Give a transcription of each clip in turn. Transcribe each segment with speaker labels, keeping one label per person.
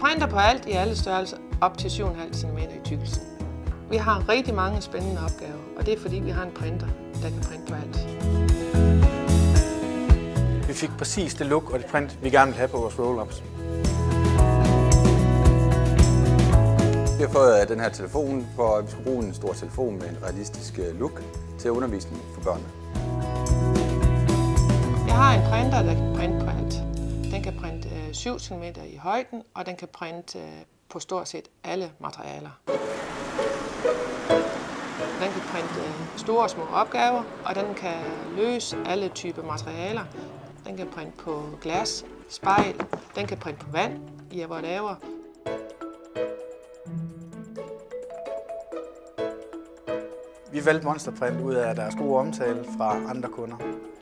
Speaker 1: printer på alt i alle størrelser op til 7,5 cm i tykkelsen. Vi har rigtig mange spændende opgaver, og det er fordi vi har en printer, der kan printe på alt.
Speaker 2: Vi fik præcis det look og det print, vi gerne vil have på vores roll-ups.
Speaker 3: Vi har fået den her telefon, for vi skulle bruge en stor telefon med en realistisk look til undervisning for børnene.
Speaker 1: Jeg har en printer, der kan printe på alt. Den kan printe 7 cm i højden, og den kan printe på stort set alle materialer. Den kan printe store og små opgaver, og den kan løse alle typer materialer. Den kan printe på glas, spejl, den kan printe på vand i whatever.
Speaker 2: Vi valgte Monsterprint ud af deres gode omtale fra andre kunder.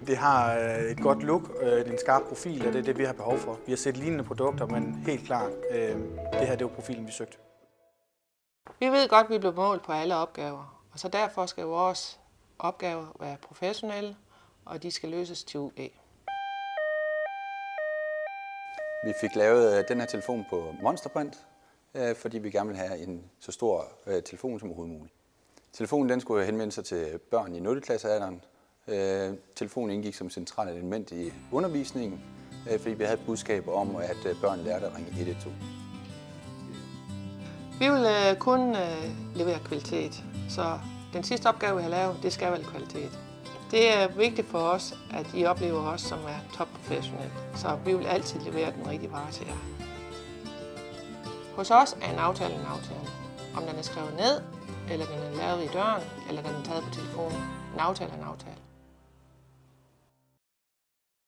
Speaker 2: Det har et godt look, en skarp profil, og det er det, vi har behov for. Vi har set lignende produkter, men helt klart, det her det var profilen, vi søgte.
Speaker 1: Vi ved godt, at vi bliver målt på alle opgaver, og så derfor skal vores opgaver være professionelle, og de skal løses til UE.
Speaker 3: Vi fik lavet den her telefon på Monsterprint, fordi vi gerne vil have en så stor telefon som overhovedet muligt. Telefonen den skulle henvende sig til børn i 0. klassealderen. Telefonen indgik som centralt element i undervisningen, fordi vi havde et budskab om, at børn lærte at ringe 112.
Speaker 1: Vi vil kun levere kvalitet, så den sidste opgave, vi har lavet, det skal være kvalitet. Det er vigtigt for os, at I oplever os som er topprofessionelle, så vi vil altid levere den rigtige vare til jer. Hos os er en aftale en aftale. Om den er skrevet ned, eller den er lavet i døren, eller den er taget på telefonen. En aftale er en aftale.